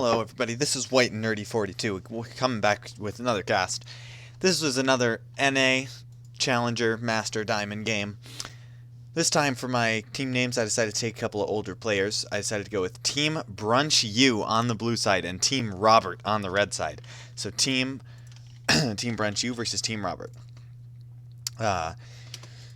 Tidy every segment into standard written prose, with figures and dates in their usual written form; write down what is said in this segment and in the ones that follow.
Hello everybody, this is White and Nerdy42. We're coming back with another cast. This was another NA Challenger Master Diamond game. This time for my team names I decided to take a couple of older players. I decided to go with Team Brunch U on the blue side and Team Robert on the red side. So Team Brunch U versus Team Robert.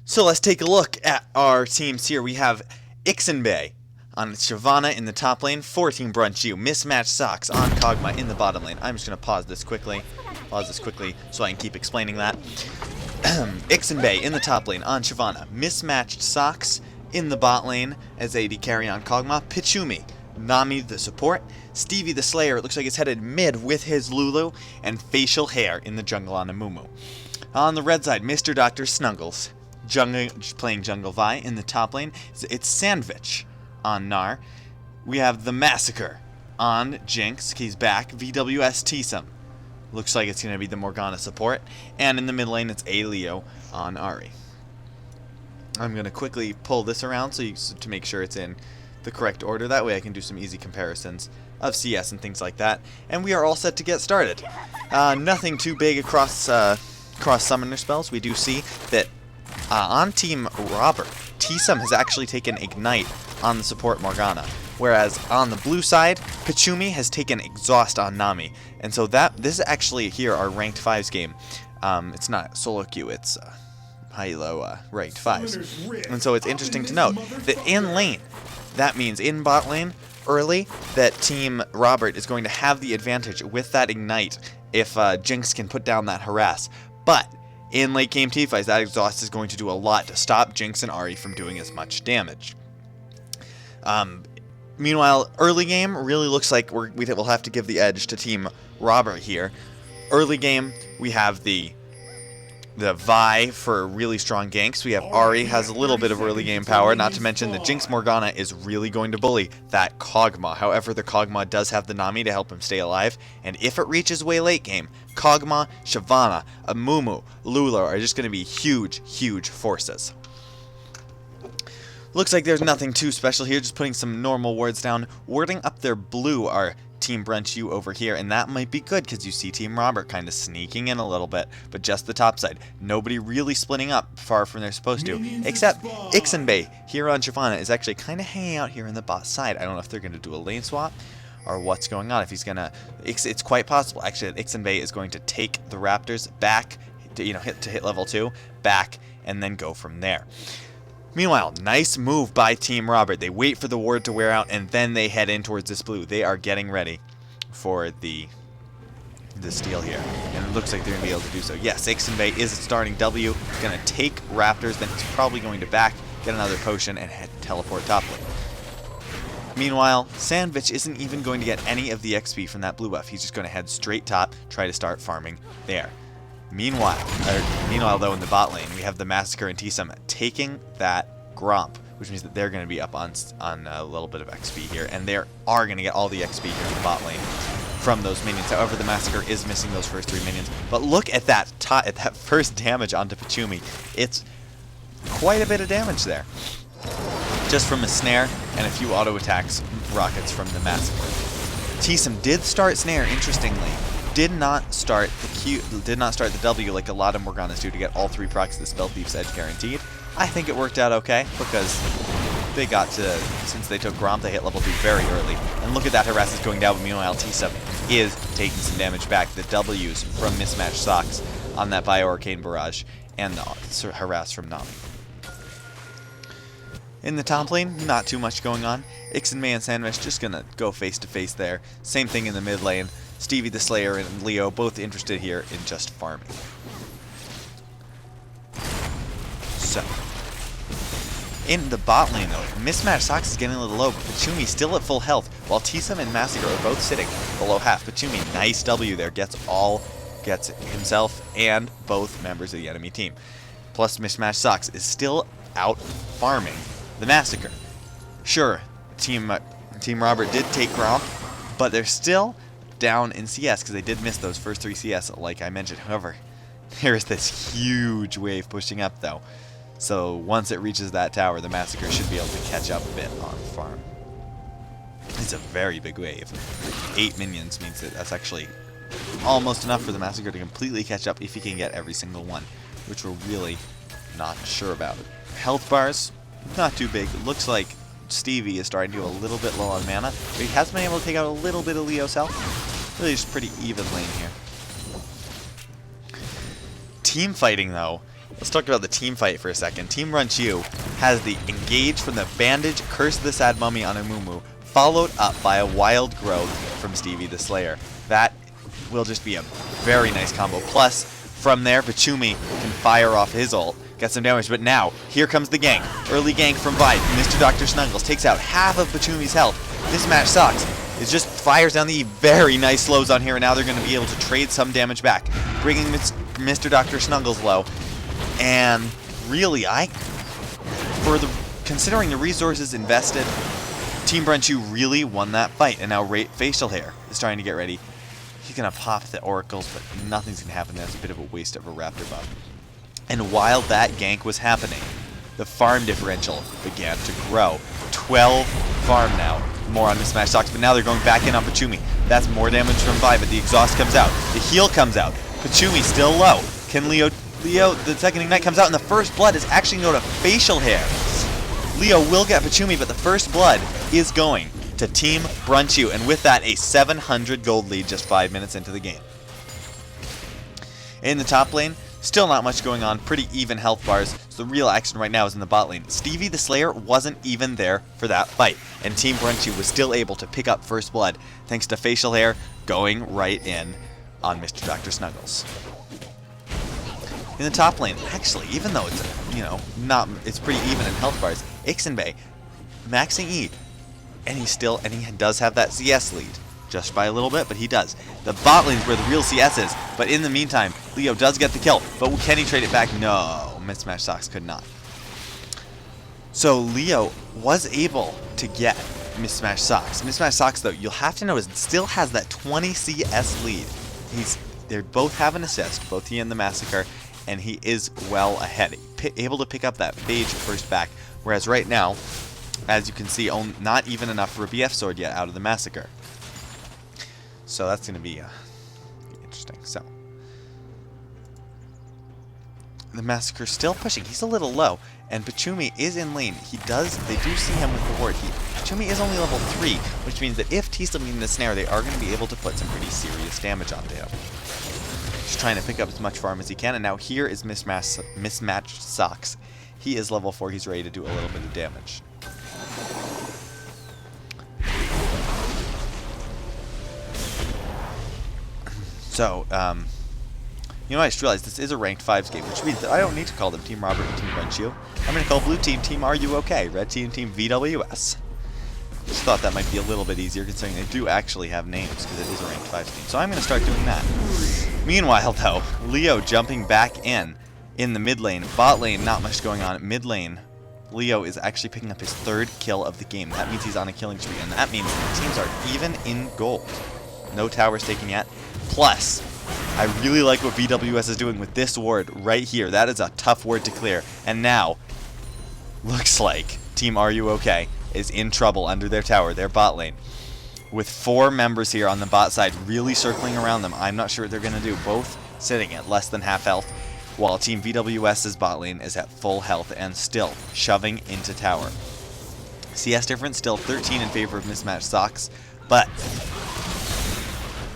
So let's take a look at our teams here. We have Ixenbay on Shyvana in the top lane for Team Brunch U. Mismatched Socks on Kog'Maw in the bottom lane. I'm just going to pause this quickly so I can keep explaining that. Ixenbay in the top lane on Shyvana. Mismatched Socks in the bot lane as AD carry on Kog'Maw. Pichumi, Nami the support. Stevie the Slayer, it looks like it's headed mid with his Lulu. And Facial Hair in the jungle on Amumu. On the red side, Mr. Dr. Snuggles playing Jungle Vi in the top lane. It's Sandwich on Gnar. We have the Massacre on Jinx. He's back. VWS Tsum. Looks like it's going to be the Morgana support. And in the mid lane, it's Aleo on Ahri. I'm going to quickly pull this around to make sure it's in the correct order. That way I can do some easy comparisons of CS and things like that. And we are all set to get started. Nothing too big across summoner spells. We do see that on Team Robert, Tsum has actually taken Ignite on the support Morgana, whereas on the blue side, Pichumi has taken Exhaust on Nami, and so this is actually here our ranked 5's game. It's not solo queue, it's high-low ranked 5's, and so it's interesting to note that in lane, that means in bot lane early, that Team Robert is going to have the advantage with that Ignite if Jinx can put down that harass, but in late game teamfights, that Exhaust is going to do a lot to stop Jinx and Ahri from doing as much damage. Meanwhile, early game really looks like we'll have to give the edge to Team Robert here. Early game, we have the Vi for really strong ganks. We have Ahri has a little bit of early game power, not to mention the Jinx Morgana is really going to bully that Kog'Maw. However, the Kog'Maw does have the Nami to help him stay alive, and if it reaches way late game, Kog'Maw, Shyvana, Amumu, Lulu are just going to be huge, huge forces. Looks like there's nothing too special here, just putting some normal wards down. Warding up their blue are Team Brunch U over here, and that might be good because you see Team Robert kind of sneaking in a little bit, but just the top side. Nobody really splitting up far from they're supposed to, except Ixenbay here on Shyvana is actually kind of hanging out here in the bot side. I don't know if they're going to do a lane swap or what's going on. If he's going to, it's quite possible actually that Ixenbay is going to take the Raptors back to hit level 2, back, and then go from there. Meanwhile, nice move by Team Robert. They wait for the ward to wear out, and then they head in towards this blue. They are getting ready for the steal here. And it looks like they're going to be able to do so. Yes, Ixenbay is starting W. He's going to take Raptors, then he's probably going to back, get another potion, and teleport top lane. Meanwhile, Sandwich isn't even going to get any of the XP from that blue buff. He's just going to head straight top, try to start farming there. Meanwhile, though, in the bot lane, we have the Massacre and Tsum taking that Gromp, which means that they're going to be up on a little bit of XP here, and they are going to get all the XP here in the bot lane from those minions. However, the Massacre is missing those first 3 minions. But look at that first damage onto Pichumi. It's quite a bit of damage there, just from a snare and a few auto attacks rockets from the Massacre. Tsum did start snare, interestingly. Did not start the W like a lot of Morganas do to get all 3 procs of the Spell Thief's Edge guaranteed. I think it worked out okay because they got to, since they took Gromp, they hit level 2 very early. And look at that harass is going down, but meanwhile Tsum is taking some damage back. The W's from Mismatched Socks on that Bio-Arcane Barrage and the harass from Nami. In the top lane, not too much going on. Ixenbay and Sandwich just going to go face to face there. Same thing in the mid lane. Stevie the Slayer and Leo both interested here in just farming. So, in the bot lane though, Mismatched Socks is getting a little low, but Pichumi's still at full health, while Tsum and Massacre are both sitting below half. Pichumi, nice W there, gets himself and both members of the enemy team. Plus Mismatched Socks is still out farming the Massacre. Sure, Team Robert did take Gromp, but they're still down in CS because they did miss those first 3 CS like I mentioned. However, there is this huge wave pushing up though. So once it reaches that tower, the Massacre should be able to catch up a bit on farm. It's a very big wave. 8 minions means that that's actually almost enough for the Massacre to completely catch up if he can get every single one, which we're really not sure about. Health bars, not too big. It looks like Stevie is starting to go a little bit low on mana, but he has been able to take out a little bit of Leo's health. Really just pretty even lane here. Team fighting though, let's talk about the team fight for a second. Team Brunchu has the Engage from the Bandage, Curse the Sad Mummy on Amumu, followed up by a Wild Growth from Stevie the Slayer. That will just be a very nice combo. Plus, from there, Pachumi can fire off his ult, get some damage, but now, here comes the gank. Early gank from Vi. Mr. Dr. Snuggles takes out half of Pachumi's health. This match sucks. It just fires down the very nice slows on here, and now they're going to be able to trade some damage back, bringing Mr. Dr. Snuggles low. And really, considering the resources invested, Team Brunchu really won that fight, and now Facial Hair is starting to get ready. He's going to pop the oracles, but nothing's going to happen. That's a bit of a waste of a raptor buff. And while that gank was happening, the farm differential began to grow. 12 farm now. More on Mismatch Socks, but now they're going back in on Pachumi. That's more damage from Vi, but the exhaust comes out. The heal comes out. Pachumi still low. Can Leo, the second ignite comes out, and the first blood is actually going to Facial Hair. Leo will get Pachumi, but the first blood is going to Team Brunchu, and with that, a 700 gold lead just 5 minutes into the game. In the top lane, still not much going on, pretty even health bars, so the real action right now is in the bot lane. Stevie the Slayer wasn't even there for that fight, and Team Brunchu was still able to pick up first blood, thanks to Facial Hair going right in on Mr. Dr. Snuggles. In the top lane, actually, even though it's, it's pretty even in health bars, Ixinbei maxing E, and he does have that CS lead. Just by a little bit, but he does. The bot lane is where the real CS is, but in the meantime, Leo does get the kill, but can he trade it back? No, Mismatch Socks could not. So Leo was able to get Mismatch Socks. Mismatch Socks, though, you'll have to notice, still has that 20 CS lead. They both have an assist, both he and the Massacre, and he is well ahead, able to pick up that Phage first back, whereas right now, as you can see, not even enough for a BF sword yet out of the Massacre. So that's going to be interesting. So the Massacre still pushing. He's a little low, and Pachumi is in lane. They do see him with the ward. Pachumi is only level 3, which means that if T still in the snare, they are going to be able to put some pretty serious damage onto him. Just trying to pick up as much farm as he can, and now here is Mismatched Socks. He is level 4. He's ready to do a little bit of damage. So, I just realized this is a ranked 5's game, which means that I don't need to call them Team Robert and Team Brunchu. I'm going to call blue team Team Are You OK? Red team Team VWS. Just thought that might be a little bit easier considering they do actually have names because it is a ranked 5's team. So I'm going to start doing that. Meanwhile, though, Leo jumping back in the mid lane. Bot lane, not much going on. Mid lane, Leo is actually picking up his 3rd kill of the game. That means he's on a killing streak, and that means the teams are even in gold. No towers taken yet. Plus, I really like what VWS is doing with this ward right here. That is a tough ward to clear. And now, looks like Team Are You OK is in trouble under their tower, their bot lane. With 4 members here on the bot side really circling around them. I'm not sure what they're going to do. Both sitting at less than half health, while Team VWS's bot lane is at full health and still shoving into tower. CS difference still 13 in favor of Mismatched Socks, but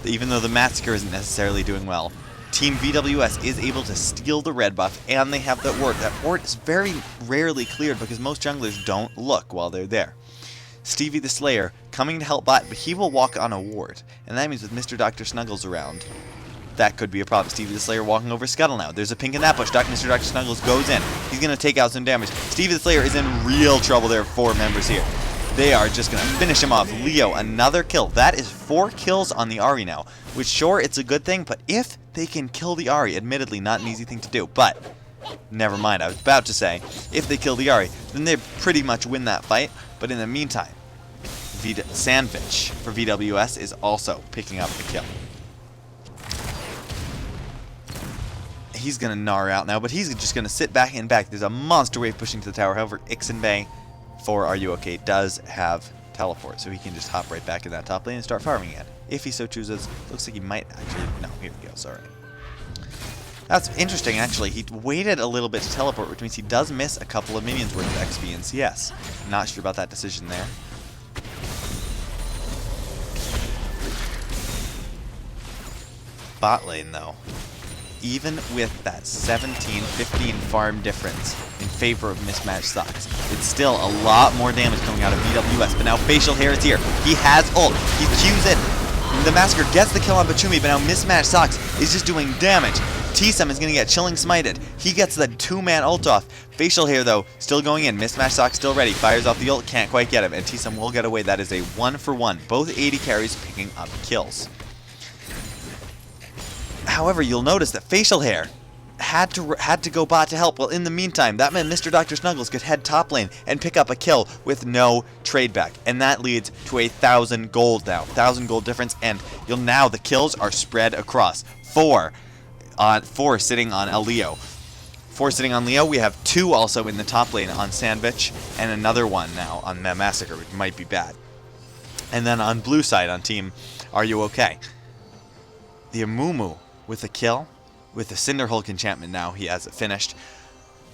even though the Massacre isn't necessarily doing well, Team VWS is able to steal the red buff, and they have that ward. That ward is very rarely cleared because most junglers don't look while they're there. Stevie the Slayer coming to help bot, but he will walk on a ward, and that means with Mr. Dr. Snuggles around, that could be a problem. Stevie the Slayer walking over Scuttle now. There's a pink in that bush. Mr. Dr. Snuggles goes in. He's going to take out some damage. Stevie the Slayer is in real trouble. There are 4 members here. They are just going to finish him off. Leo, another kill. That is 4 kills on the Ahri now, which sure, it's a good thing, but if they can kill the Ahri, admittedly not an easy thing to do, but never mind. I was about to say, if they kill the Ahri, then they pretty much win that fight, but in the meantime, Sandwich for VWS is also picking up the kill. He's going to gnar out now, but he's just going to sit back and back. There's a monster wave pushing to the tower. However, Ixinbei for Are You OK does have teleport, so he can just hop right back in that top lane and start farming again. If he so chooses. Looks like he might actually... No, here we go, sorry. That's interesting, actually. He waited a little bit to teleport, which means he does miss a couple of minions worth of XP and CS. Not sure about that decision there. Bot lane, though. Even with that 17-15 farm difference in favor of mismatched Socks, it's still a lot more damage coming out of BWS. But now Facial Hair is here. He has ult. He Qs in. The Massacre gets the kill on Bachumi, but now mismatched Socks is just doing damage. T-Sum is going to get Chilling Smited. He gets the 2-man ult off. Facial Hair, though, still going in. Mismatched Socks still ready. Fires off the ult. Can't quite get him. And T-Sum will get away. That is a 1-for-1. Both 80 carries picking up kills. However, you'll notice that Facial Hair had to go bot to help. Well, in the meantime, that meant Mr. Dr. Snuggles could head top lane and pick up a kill with no trade back. And that leads to 1,000 gold now. 1,000 gold difference. And now the kills are spread across. 4 sitting on a Leo. 4 sitting on Leo. We have 2 also in the top lane on Sandwich. And another one now on the Massacre, which might be bad. And then on blue side on team, Are You Okay? The Amumu with a kill. With the Cinderhulk enchantment now, he has it finished.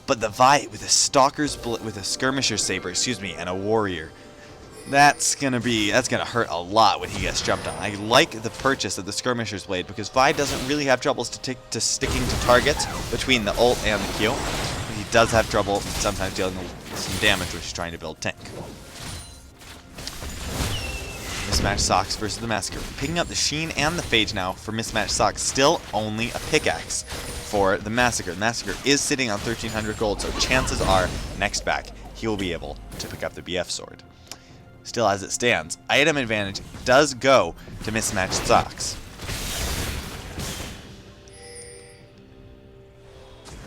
But the Vi with a Stalker's with a Skirmisher's Saber, and a Warrior. That's gonna hurt a lot when he gets jumped on. I like the purchase of the Skirmisher's Blade because Vi doesn't really have troubles to sticking to targets between the ult and the Q. But he does have trouble sometimes dealing with some damage when he's trying to build tank. Mismatched Socks versus the Massacre. Picking up the Sheen and the Phage now for Mismatched Socks. Still only a pickaxe for the Massacre. The Massacre is sitting on 1,300 gold, so chances are next back he will be able to pick up the BF sword. Still, as it stands, item advantage does go to Mismatched Socks.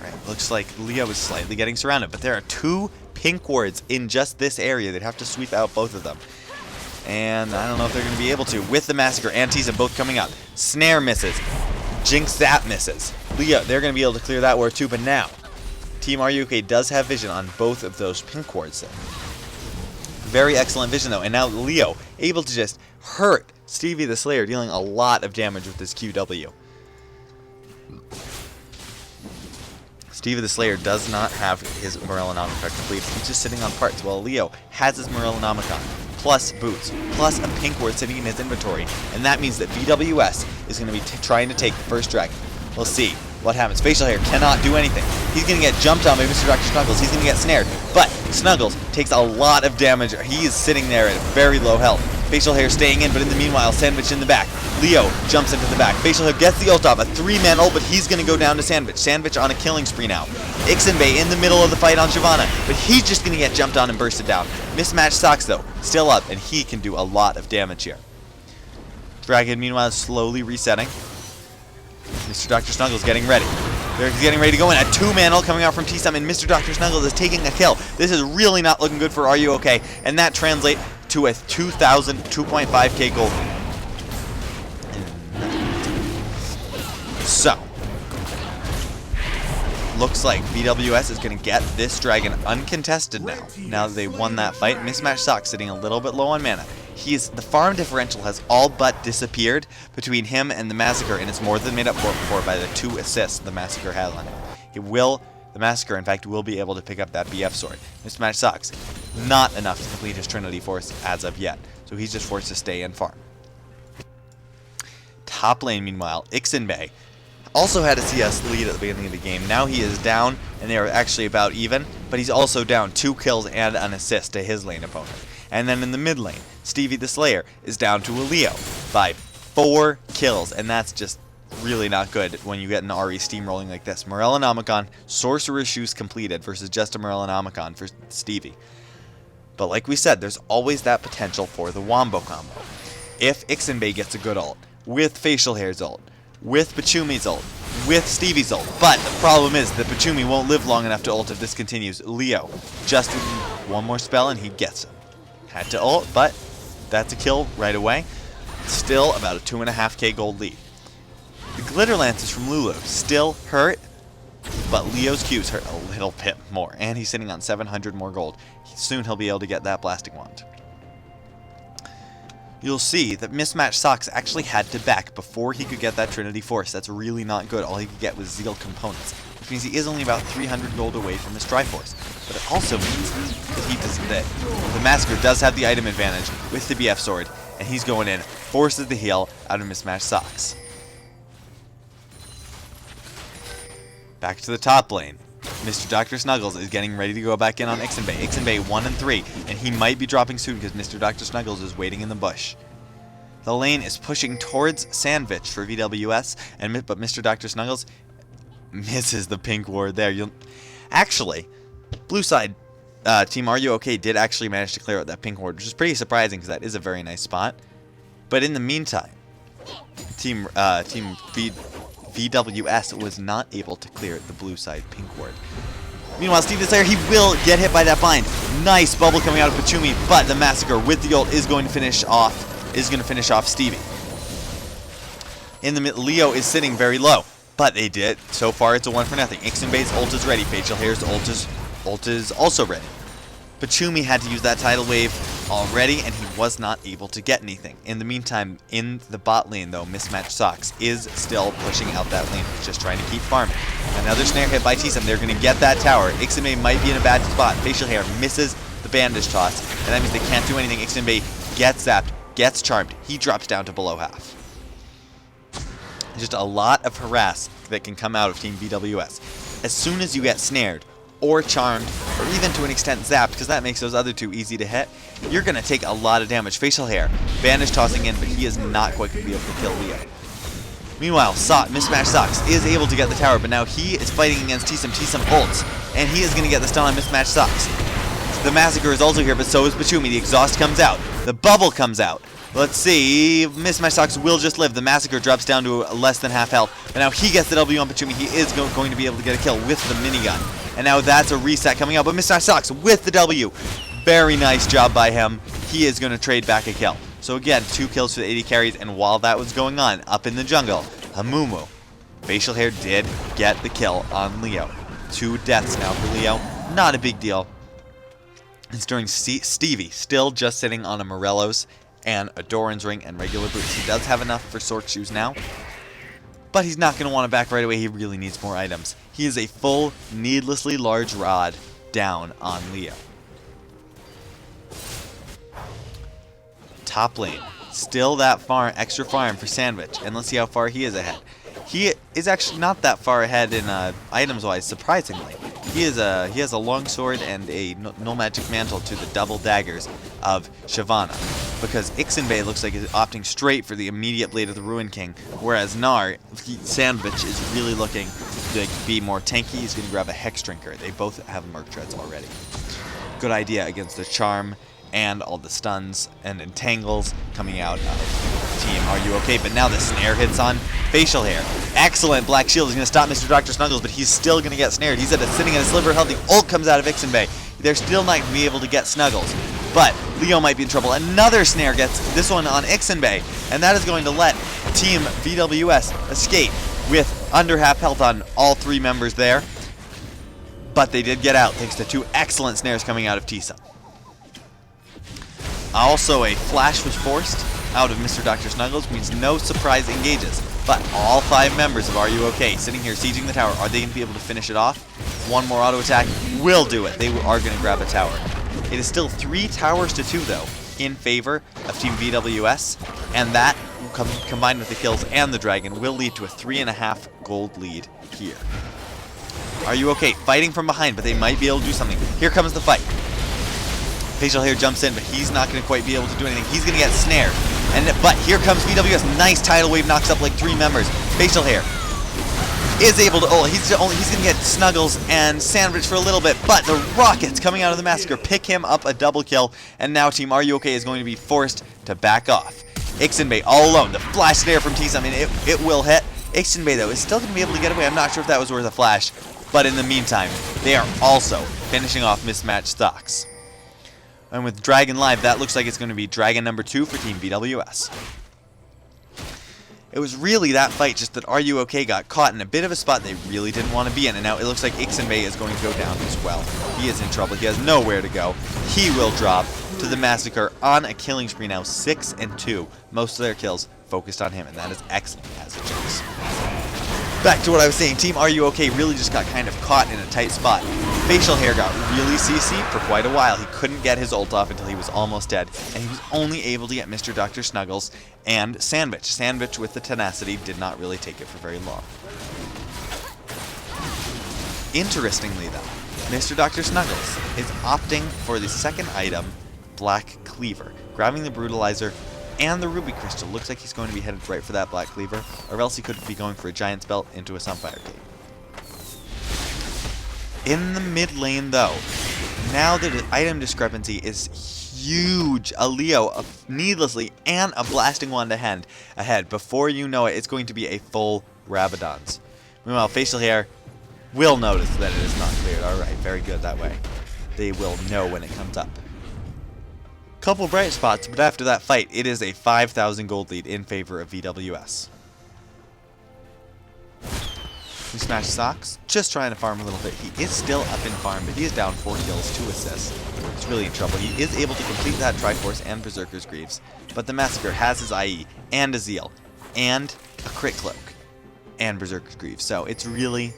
Alright, looks like Leo is slightly getting surrounded, but there are 2 pink wards in just this area. They'd have to sweep out both of them. And I don't know if they're going to be able to. With the Massacre and Tisa both coming up. Snare misses. Jinx Zap misses. Leo, they're going to be able to clear that ward too, but now Team RUK does have vision on both of those pink wards there. Very excellent vision though, and now Leo able to just hurt Stevie the Slayer, dealing a lot of damage with his QW. Stevie the Slayer does not have his Morellonomicon complete. He's just sitting on parts, while Leo has his Morellonomicon, plus boots, plus a pink ward sitting in his inventory, and that means that BWS is going to be trying to take the first dragon. We'll see what happens. Facial Hair cannot do anything. He's going to get jumped on by Mr. Dr. Snuggles. He's going to get snared, but Snuggles takes a lot of damage. He is sitting there at very low health. Facial Hair staying in, but in the meanwhile, Sandwich in the back. Leo jumps into the back. Facial Hair gets the ult off, a 3-man ult, but he's going to go down to Sandwich. Sandwich on a killing spree now. Ixinbei in the middle of the fight on Shyvana, but he's just going to get jumped on and bursted down. Mismatched Socks, though, still up, and he can do a lot of damage here. Dragon, meanwhile, is slowly resetting. Mr. Dr. Snuggles getting ready. They're getting ready to go in. A 2-man ult coming out from T-Sum, and Mr. Dr. Snuggles is taking a kill. This is really not looking good for Are You Okay? And that translates to a 2.5k gold. So, looks like BWS is going to get this dragon uncontested now. Now that they won that fight, Mismatched Socks sitting a little bit low on mana. The farm differential has all but disappeared between him and the Massacre, and it's more than made up for by the 2 assists the Massacre has on him. The Massacre, in fact, will be able to pick up that BF sword. Mismatched Socks, not enough to complete his Trinity Force as of yet, so he's just forced to stay and farm. Top lane, meanwhile, Ixinbei also had a CS lead at the beginning of the game. Now he is down, and they are actually about even, but he's also down 2 kills and an assist to his lane opponent. And then in the mid lane, Stevie the Slayer is down to a Leo by 4 kills, and that's just really not good when you get an RE steamrolling like this. Morellonomicon, Sorcerer's Shoes completed versus just a Morellonomicon for Stevie. But like we said, there's always that potential for the Wombo combo. If Ixinbei gets a good ult, with Facial Hair's ult, with Bachumi's ult, with Stevie's ult. But the problem is that Bachumi won't live long enough to ult if this continues. Leo, just one more spell and he gets it. Had to ult, but that's a kill right away. Still about a 2.5k gold lead. The Glitter Lances from Lulu still hurt, but Leo's Qs hurt a little bit more. And he's sitting on 700 more gold. Soon he'll be able to get that Blasting Wand. you'll see that Mismatched Socks actually had to back before he could get that Trinity Force. That's really not good. All he could get was Zeal components, which means he is only about 300 gold away from his Triforce. But it also means that the Massacre does have the item advantage with the BF Sword, and he's going in, forces the heal out of Mismatched Socks. Back to the top lane. Mr. Dr. Snuggles is getting ready to go back in on Ixinbei. Ixinbei 1 and 3, and he might be dropping soon because Mr. Dr. Snuggles is waiting in the bush. The lane is pushing towards Sandwich for VWS, but Mr. Dr. Snuggles misses the pink ward there. Actually, blue side Team Are You OK did actually manage to clear out that pink ward, which is pretty surprising because that is a very nice spot. But in the meantime, Team VWS was not able to clear the blue side pink ward. Meanwhile, Steve Slayer, he will get hit by that bind. Nice bubble coming out of Pachumi, but the Massacre with the ult is going to finish off Stevie. In the mid, Leo is sitting very low, but they did. So far, it's a 1-0. Ixinbei's ult is ready. Facial Hair's ult is also ready. Pachumi had to use that tidal wave already, and he was not able to get anything. In the meantime, in the bot lane, though, Mismatched Socks is still pushing out that lane. He's just trying to keep farming. Another snare hit by T-Sum. They're going to get that tower. Ixinbei might be in a bad spot. Facial Hair misses the bandage toss, and that means they can't do anything. Ixinbei gets zapped, gets charmed. He drops down to below half. Just a lot of harass that can come out of Team VWS. As soon as you get snared, or charmed, or even to an extent zapped, because that makes those other two easy to hit, you're going to take a lot of damage. Facial Hair, bandage tossing in, but he is not quite going to be able to kill Leo. Meanwhile, Mismatched Socks is able to get the tower, but now he is fighting against T-Sum. T-Sum ults, and he is going to get the stun on Mismatched Socks. The Massacre is also here, but so is Pachumi. The exhaust comes out. The bubble comes out. Let's see. Mismatched Socks will just live. The Massacre drops down to less than half health, but now he gets the W on Pachumi. He is going to be able to get a kill with the minigun. And now that's a reset coming out, but Mismatched Socks with the W. Very nice job by him. He is going to trade back a kill. So again, 2 kills for the 80 carries, and while that was going on, up in the jungle, Hamumu, Facial Hair did get the kill on Leo. 2 deaths now for Leo. Not a big deal. It's during Stevie, still just sitting on a Morello's and a Doran's ring and regular boots. He does have enough for Sword Shoes now, but he's not going to want to back right away. He really needs more items. He is a full, needlessly large rod down on Leo. Top lane. Still that extra farm for Sandwich. And let's see how far he is ahead. He is actually not that far ahead in items-wise, surprisingly. He has a long sword and a null magic mantle to the double daggers of Shyvana, because Ixinbei looks like he's opting straight for the immediate Blade of the Ruin King, whereas Sandwich is really looking to be more tanky. He's going to grab a Hex Drinker. They both have Merc Treads already. Good idea against the Charm and all the stuns and entangles coming out of Team Are You OK? But now the snare hits on Facial Hair. Excellent. Black Shield is going to stop Mr. Dr. Snuggles, but he's still going to get snared. He's sitting at a sliver of health. The ult comes out of Ixinbei. They're still not going to be able to get Snuggles, but Leo might be in trouble. Another snare gets this one on Ixinbei, and that is going to let Team VWS escape with under half health on all 3 members there. But they did get out thanks to 2 excellent snares coming out of T-Sum. Also, a flash was forced out of Mr. Dr. Snuggles, means no surprise engages. But all 5 members of Are You OK sitting here sieging the tower. Are they going to be able to finish it off? One more auto attack will do it. They are going to grab a tower. It is still 3 towers to 2, though, in favor of Team VWS. And that, combined with the kills and the dragon, will lead to a 3.5 gold lead here. Are You OK? Fighting from behind, but they might be able to do something. Here comes the fight. Facial Hair jumps in, but he's not going to quite be able to do anything. He's going to get snared. But here comes VWS. Nice tidal wave, knocks up like 3 members. Facial Hair is able to ult. He's going to get Snuggles and Sandwich for a little bit, but the rockets coming out of the Massacre pick him up a double kill, and now Team Are You OK is going to be forced to back off. Ixinbei all alone. The flash snare from T-Sum, I mean, it will hit. Ixinbei, though, is still going to be able to get away. I'm not sure if that was worth a flash, but in the meantime, they are also finishing off Mismatched Socks. And with Dragon live, that looks like it's going to be Dragon number 2 for Team VWS. It was really that fight, just that Are You OK got caught in a bit of a spot they really didn't want to be in, and now it looks like Ixinbei is going to go down as well. He is in trouble. He has nowhere to go. He will drop. to the Massacre on a killing spree now, 6-2. Most of their kills focused on him, and that is excellent as it shows. Back to what I was saying, Team Are You OK really just got kind of caught in a tight spot. Facial Hair got really CC'd for quite a while. He couldn't get his ult off until he was almost dead, and he was only able to get Mr. Dr. Snuggles and Sandwich. Sandwich with the tenacity did not really take it for very long. Interestingly though, Mr. Dr. Snuggles is opting for the second item, Black Cleaver, grabbing the Brutalizer and the Ruby Crystal. Looks like he's going to be headed right for that Black Cleaver, or else he could be going for a Giant's Belt into a Sunfire Cape. In the mid lane though, now the item discrepancy is huge. A Leo needlessly and a Blasting Wand ahead. Before you know it, it's going to be a full Rabadon's. Meanwhile, Facial Hair will notice that it is not cleared. Alright, very good that way. They will know when it comes up. Couple bright spots, but after that fight, it is a 5,000 gold lead in favor of VWS. We smash Socks, just trying to farm a little bit. He is still up in farm, but he is down 4 kills, 2 assists. He's really in trouble. He is able to complete that Triforce and Berserker's Greaves, but the Massacre has his IE, and a Zeal, and a Crit Cloak, and Berserker's Greaves. So it's really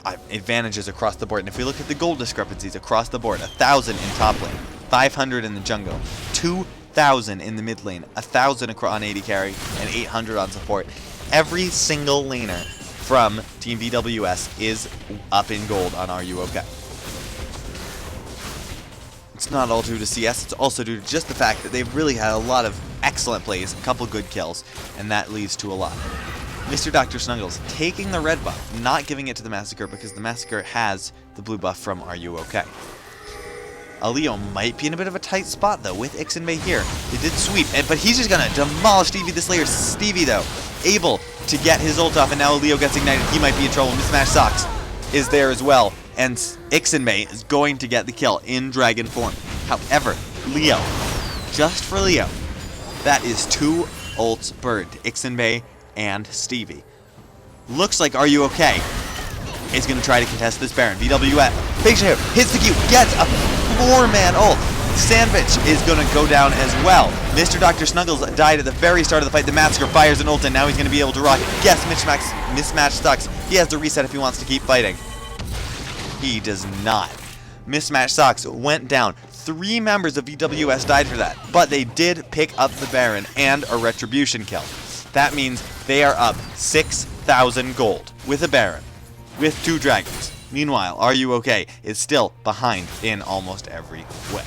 advantages across the board. And if we look at the gold discrepancies across the board, 1,000 in top lane, 500 in the jungle, 2,000 in the mid lane, 1,000 on AD carry, and 800 on support. Every single laner from Team VWS is up in gold on Are You OK. It's not all due to CS, it's also due to just the fact that they've really had a lot of excellent plays, a couple good kills, and that leads to a lot. Mr. Dr. Snuggles taking the red buff, not giving it to the Massacre because the Massacre has the blue buff from Are You OK. Leo might be in a bit of a tight spot though with Ixinbei here. They did sweep, but he's just gonna demolish Stevie the Slayer. Stevie though, able to get his ult off, and now Leo gets ignited. He might be in trouble. Mismatch Socks is there as well, and Ixinbei is going to get the kill in dragon form. However, Leo, just for Leo, that is 2 ults burned. Ixinbei and Stevie. Looks like Are You OK is going to try to contest this Baron. VWS, Facial Hair hits the Q, gets a 4-man ult. Sandwich is going to go down as well. Mr. Dr. Snuggles died at the very start of the fight. The Massacre fires an ult, and now he's going to be able to rock. Yes, Mismatch Sucks. He has to reset if he wants to keep fighting. He does not. Mismatch Socks went down. 3 members of VWS died for that, but they did pick up the Baron and a Retribution kill. That means they are up 6,000 gold with a Baron, with 2 dragons. Meanwhile, Are You OK is still behind in almost every way.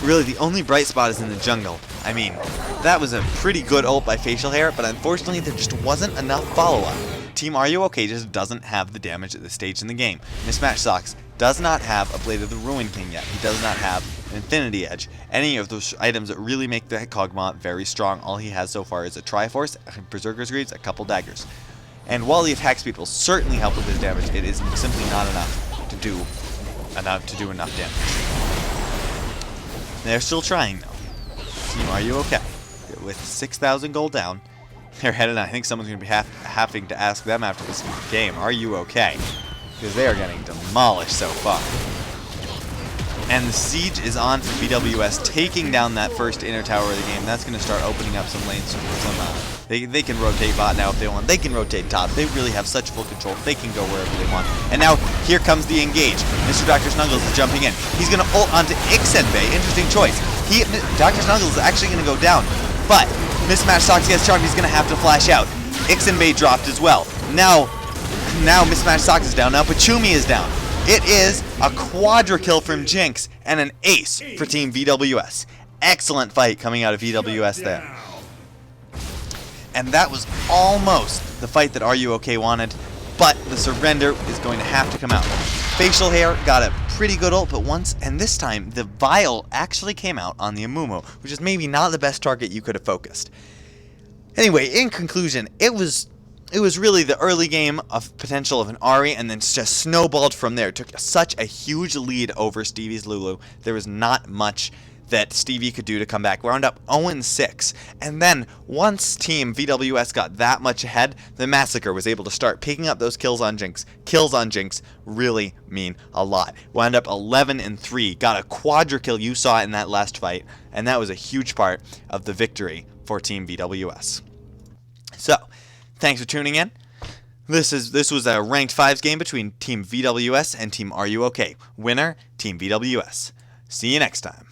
Really, the only bright spot is in the jungle. I mean, that was a pretty good ult by Facial Hair, but unfortunately there just wasn't enough follow-up. Team Are You OK just doesn't have the damage at this stage in the game. Mismatch Socks does not have a Blade of the Ruin King yet. He does not have an Infinity Edge. Any of those items that really make the Kog'Maw very strong. All he has so far is a Triforce, a Berserker's Greaves, a couple daggers. And while the attack speed will certainly help with his damage, it is simply not enough to do enough damage. They're still trying though. Team Are You OK? With 6,000 gold down, they're headed on. I think someone's going to be having to ask them after this game, Are you OK? Because they are getting demolished so far. And the siege is on for VWS, taking down that first inner tower of the game. That's going to start opening up some lanes. They can rotate bot now if they want. They can rotate top. They really have such full control. They can go wherever they want. And now here comes the engage. Mr. Dr. Snuggles is jumping in. He's going to ult onto Ixinbei. Interesting choice. Dr. Snuggles is actually going to go down. But Mismatch Socks gets charmed. He's going to have to flash out. Ixinbei dropped as well. Now Mismatch Socks is down. Now Pachumi is down. It is a quadra kill from Jinx and an ace for Team VWS. Excellent fight coming out of VWS there. And that was almost the fight that Are You OK wanted, but the surrender is going to have to come out. Facial Hair got a pretty good ult, but this time the Vial actually came out on the Amumu, which is maybe not the best target you could have focused. Anyway, in conclusion, it was really the early game of potential of an Ahri, and then just snowballed from there. It took such a huge lead over Stevie's Lulu. There was not much that Stevie could do to come back. We wound up 0-6. And then once Team VWS got that much ahead, the Massacre was able to start picking up those kills on Jinx. Kills on Jinx really mean a lot. Wound up 11-3. Got a quadra kill, you saw it in that last fight. And that was a huge part of the victory for Team VWS. So, thanks for tuning in. This was a ranked 5's game between Team VWS and Team RUOK. Winner, Team VWS. See you next time.